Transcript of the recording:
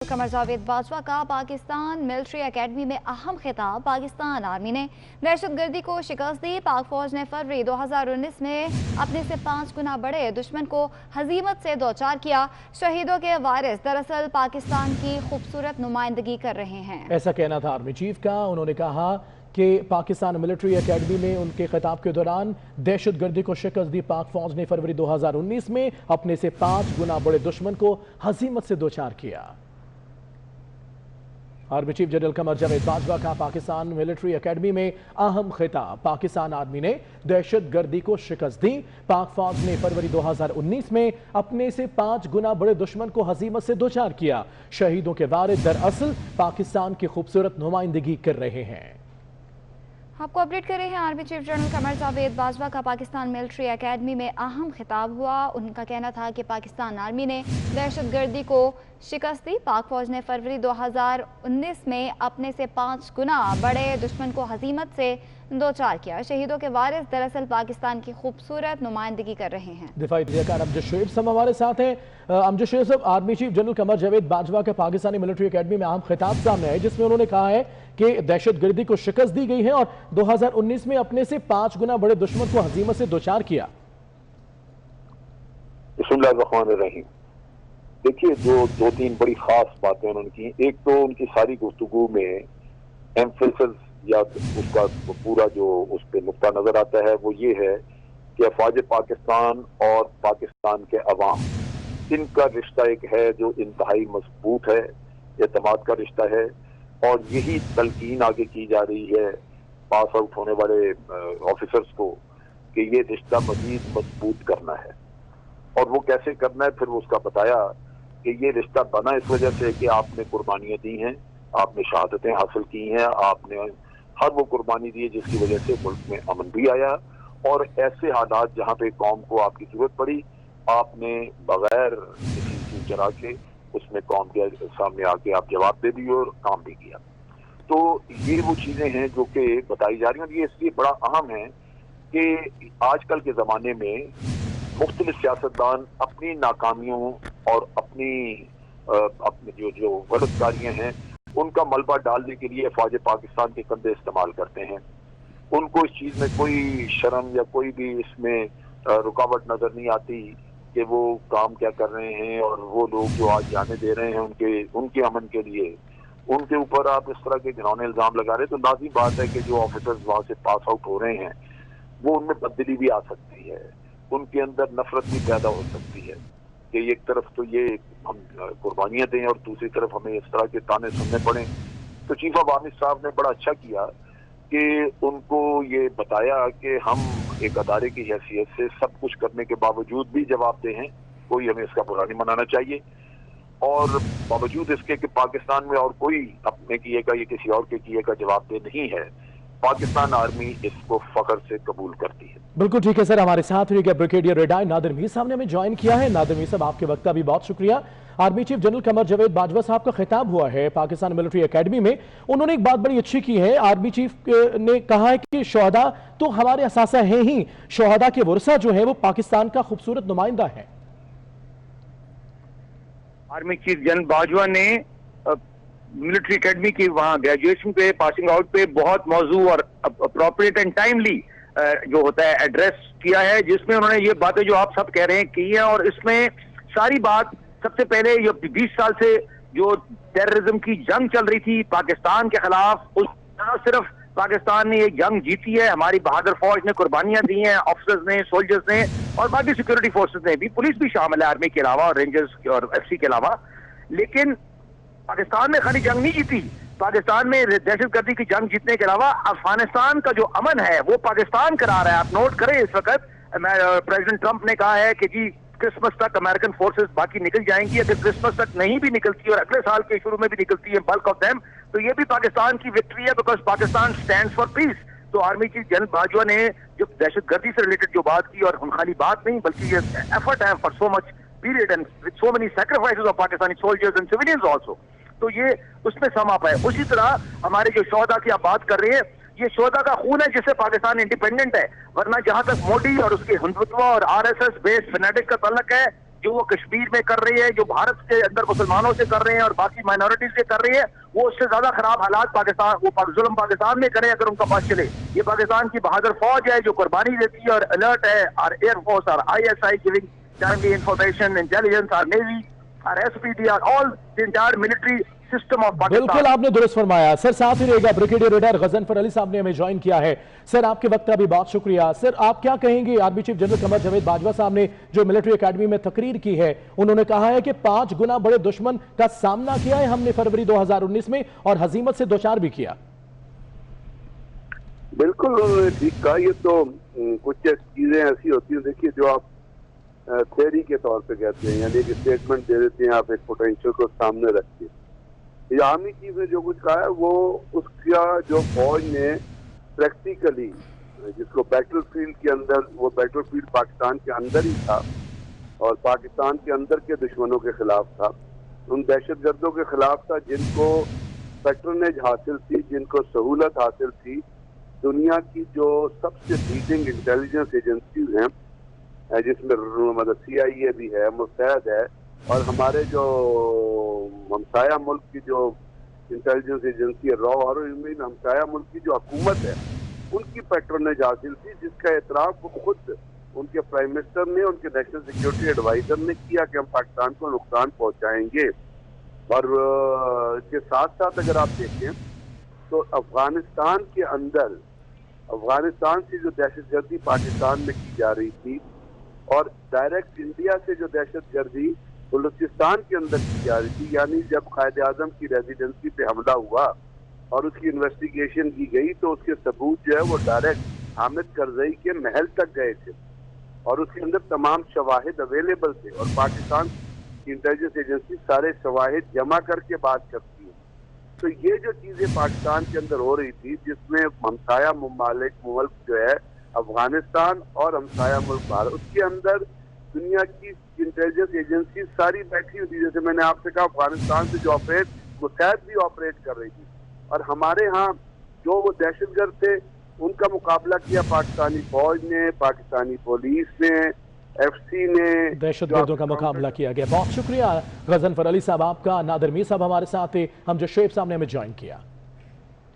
कमर जावेद बाजवा का Pakistan military academy में अहम खिताब। पाकिस्तान आर्मी ने दहशतगर्दी को शिकस्त दी। पाक फौज ने फरवरी 2019 में अपने से 5 गुना बड़े दुश्मन को हजीमत से दो चार किया। शहीदों के वारिस दरअसल पाकिस्तान की खूबसूरत नुमाइंदगी कर रहे हैं। ऐसा कहना था आर्मी चीफ का। उन्होंने कहा कि पाकिस्तान मिलिट्री एकेडमी में उनके खिताब के दौरान दहशतगर्दी को शिकस्त दी पाक फौज ने फरवरी 2019 में अपने से 5 गुना बड़े दुश्मन को हजीमत से दो चार किया। Army chief general Qamar Javed Bajwa का पाकिस्तान मिलिट्री एकेडमी में अहम खिताब। पाकिस्तान आर्मी ने दहशतगर्दी को शिकस्त दी। पाक फौज ने फरवरी 2019 में अपने से 5 गुना बड़े दुश्मन को हजीमत से दो चार किया। शहीदों के वारिस दरअसल पाकिस्तान की खूबसूरत नुमाइंदगी कर रहे हैं। आपको अपडेट कर रहे हैं army chief general Qamar Javed Bajwa का पाकिस्तान मिलिट्री एकेडमी में अहम खिताब हुआ। उनका कहना था कि पाकिस्तान आर्मी ने दहशतगर्दी को शिकस्त दी। पाक फौज ने फरवरी 2019 में अपने से 5 गुना बड़े दुश्मन को हजीमत से दो चार किया। शहीदों के वारिस दरअसल पाकिस्तान की खूबसूरत नुमाइंदगी कर रहे हैं। दिफाई तजज़ियाकार अमजद शुएब साहब हमारे साथ हैं। अमजद शुएब साहब, army chief general Qamar Javed Bajwa के पाकिस्तानी मिलिट्री एकेडमी में अहम खिताब सामने है, जिसमें उन्होंने कहा है कि दहशतगर्दी को शिकस्त दी गई है और 2019 में अपने से 5 गुना बड़े दुश्मन को हजीमत से दो चार किया। बिस्मिल्लाहिर्रहमानिर्रहीम। देखिए, जो दो तीन बड़ी खास बातें उन्होंने की। एक तो उनकी सारी गुफ्तगू में एम्फेसिस या उसका पूरा जो उस पर नुक्ता नजर आता है वो ये है कि अफवाज पाकिस्तान और पाकिस्तान के अवाम, इनका रिश्ता एक है जो इंतहाई मजबूत है, एतमाद का रिश्ता है। और यही तलकीन आगे की जा रही है पास आउट होने वाले ऑफिसर्स को कि ये रिश्ता मजीद मजबूत करना है। और वो कैसे करना है, फिर उसका बताया कि ये रिश्ता बना इस वजह से कि आपने कुर्बानियां दी हैं, आपने शहादतें हासिल की हैं, आपने हर वो कुर्बानी दी है जिसकी वजह से मुल्क में अमन भी आया। और ऐसे हालात जहाँ पे कौम को आपकी जरूरत पड़ी, आपने बगैर किसी चीज चला के उसमें कौम के सामने आके आप जवाब दे दिए और काम भी किया। तो ये वो चीजें हैं जो कि बताई जा रही हैं। और ये इसलिए बड़ा अहम है कि आजकल के जमाने में मुख्तलिफ सियासतदान अपनी नाकामियों और अपनी जो गलतकारियां हैं उनका मलबा डालने के लिए फौज पाकिस्तान के कंधे इस्तेमाल करते हैं। उनको इस चीज में कोई शर्म या कोई भी इसमें रुकावट नजर नहीं आती कि वो काम क्या कर रहे हैं। और वो लोग जो आज जाने दे रहे हैं उनके अमन के लिए, उनके ऊपर आप इस तरह के घिनौने इल्जाम लगा रहे हैं, तो लाज़िम बात है कि जो ऑफिसर्स वहां से पास आउट हो रहे हैं वो उनमें तब्दीली भी आ सकती है, उनके अंदर नफरत भी पैदा हो सकती है कि एक तरफ तो ये हम कुर्बानियां दें और दूसरी तरफ हमें इस तरह के ताने सुनने पड़े। तो चीफ ऑफ आर्मी साहब ने बड़ा अच्छा किया कि उनको ये बताया कि हम एक अदारे की हैसियत से सब कुछ करने के बावजूद भी जवाबदेह हैं, कोई हमें इसका बुरा नहीं मनाना चाहिए। और बावजूद इसके कि पाकिस्तान में और कोई अपने किए का या किसी और के किए का जवाबदेह नहीं है, पाकिस्तान आर्मी इसको फख्र से कबूल करती है। बिल्कुल ठीक है सर। हमारे साथ रहिएगा ब्रिगेडियर रिटायर्ड नादिर मीर साहब ने हमें ज्वाइन किया है। नादिर मीर साहब, आपके वक्त का भी बहुत शुक्रिया। Army chief general Qamar Javed Bajwa साहब का खिताब हुआ है पाकिस्तान मिलिट्री एकेडमी में। उन्होंने एक बात बड़ी अच्छी की है। आर्मी चीफ ने कहा है कि शोहदा तो हमारे असासा हैं ही, शोहदा के वर्सा जो है वो पाकिस्तान का खूबसूरत नुमाइंदा है। आर्मी चीफ जनरल बाजवा ने मिलिट्री एकेडमी की वहाँ ग्रेजुएशन पे, पासिंग आउट पे बहुत मौजू और अप्रोप्रिएट एंड टाइमली जो होता है एड्रेस किया है, जिसमें उन्होंने ये बातें जो आप सब कह रहे हैं की हैं। और इसमें सारी बात सबसे पहले ये 20 साल से जो टेररिज्म की जंग चल रही थी पाकिस्तान के खिलाफ, उस न सिर्फ पाकिस्तान ने ये जंग जीती है, हमारी बहादुर फौज ने कुर्बानियां दी हैं, ऑफिसर्स ने, सोल्जर्स ने और बाकी सिक्योरिटी फोर्सेस ने भी, पुलिस भी शामिल है आर्मी के अलावा और रेंजर्स और एफसी के अलावा। लेकिन पाकिस्तान ने खाली जंग नहीं जीती, पाकिस्तान में दहशतगर्दी की जंग जीतने के अलावा अफगानिस्तान का जो अमन है वो पाकिस्तान करा रहा है। आप नोट करें, इस वक्त प्रेसिडेंट ट्रंप ने कहा है कि जी क्रिसमस तक अमेरिकन फोर्सेस बाकी निकल जाएंगी। अगर क्रिसमस तक नहीं भी निकलती और अगले साल के शुरू में भी निकलती है बल्क ऑफ देम, तो ये भी पाकिस्तान की विक्ट्री है, because Pakistan stands for piece. तो आर्मी चीफ जनरल बाजवा ने जो दहशतगर्दी से रिलेटेड जो बात की, और खाली बात नहीं बल्कि ये एफर्ट है for so much period and with so many sacrifices of Pakistani soldiers and civilians also, तो ये उसमें सम अप है। उसी तरह हमारे जो शोहदा की आप बात कर रहे हैं, ये शोहदा का खून है जिससे पाकिस्तान इंडिपेंडेंट है। वरना जहां तक मोदी और उसके हिंदुत्व और आरएसएस बेस्ड फैनेटिक का तल्लक है, جو وہ کشمیر میں کر رہے ہیں, جو بھارت کے اندر مسلمانوں سے کر رہے ہیں اور باقی مائنورٹیز سے کر رہے ہیں, وہ اس سے زیادہ خراب حالات ظلم پاکستان میں کریں اگر ان کا پاس چلے. یہ پاکستان کی بہادر فوج ہے جو قربانی دیتی ہے اور الرٹ ہے. اور ایئر فورس اور ISI giving timely information, intelligence, our Navy, our SPD, all the entire military system of Pakistan. بالکل آپ نے درست فرمایا. سر ساتھ ہی رہے گا بریگیڈیئر ریٹائر غضنفر علی صاحب نے ہمیں جوائن کیا ہے. سر آپ کے وقت کا بھی بہت شکریہ. سر آپ کیا کہیں گے؟ Army chief general Qamar Javed Bajwa صاحب نے جو ملٹری اکیڈمی میں تقریر کی ہے, انہوں نے کہا ہے کہ 5 گنا بڑے دشمن کا سامنا کیا ہے ہم نے فروری 2019 میں اور ہزیمت سے دوچار بھی کیا. بالکل انہوں نے ٹھیک کہا. یہ تو کچھ چیزیں ایسی ہوتی ہیں, دیکھیے جو آپ تھیوری کے طور پہ کہتے ہیں, یعنی ایک اسٹیٹمنٹ دے دیتے ہیں آپ ایک پوٹینشیل کو سامنے رکھ کے. یہ آرمی چیف نے جو کچھ کہا ہے وہ اس کا جو فوج نے پریکٹیکلی, جس کو بیٹل فیلڈ کے اندر, وہ بیٹل فیلڈ پاکستان کے اندر ہی تھا اور پاکستان کے اندر کے دشمنوں کے خلاف تھا, ان دہشت گردوں کے خلاف تھا جن کو پیٹرنیج حاصل تھی, جن کو سہولت حاصل تھی. دنیا کی جو سب سے لیڈنگ انٹیلیجنس ایجنسیز ہیں, جس میں CIA بھی ہے, مستعد ہے, اور ہمارے جو ہمسایہ ملک کی جو انٹیلیجنس ایجنسی ہے را, اور ہمسایہ ملک کی جو حکومت ہے, ان کی پیٹرنیج حاصل تھی, جس کا اعتراف وہ خود ان کے پرائم منسٹر نے, ان کے نیشنل سیکیورٹی ایڈوائزر نے کیا کہ ہم پاکستان کو نقصان پہنچائیں گے. اور اس کے ساتھ ساتھ اگر آپ دیکھیں تو افغانستان کے اندر, افغانستان سے جو دہشت گردی پاکستان میں کی جا رہی تھی اور ڈائریکٹ انڈیا سے جو دہشت گردی بلوچستان کے اندر کی جا رہی تھی, یعنی جب قائد اعظم کی ریزیڈنسی پہ حملہ ہوا اور اس کی انویسٹیگیشن کی گئی تو اس کے ثبوت جو ہے وہ ڈائریکٹ حامد کرزئی کے محل تک گئے تھے اور اس کے اندر تمام شواہد اویلیبل تھے, اور پاکستان کی انٹیلیجنس ایجنسی سارے شواہد جمع کر کے بات کرتی ہے. تو یہ جو چیزیں پاکستان کے اندر ہو رہی تھی, جس میں ہمسایہ ملک جو ہے افغانستان اور ہمسایہ ملک بھارت, اس کے اندر دنیا کی انٹیلیجنس ایجنسی ساری بیٹھی ہوئی تھی. جیسے میں نے آپ سے کہا افغانستان سے جو مستعد بھی آپریٹ کر رہی تھی, اور ہمارے ہاں جو وہ دہشت گرد تھے ان کا مقابلہ کیا پاکستانی فوج نے, پاکستانی پولیس نے, FC نے, دہشت گردوں کا مقابلہ کیا گیا. بہت شکریہ غضنفر علی صاحب آپ کا. نادر میر صاحب ہمارے ساتھ تھے, ہم جو شعیب صاحب نے ہمیں جوائن کیا.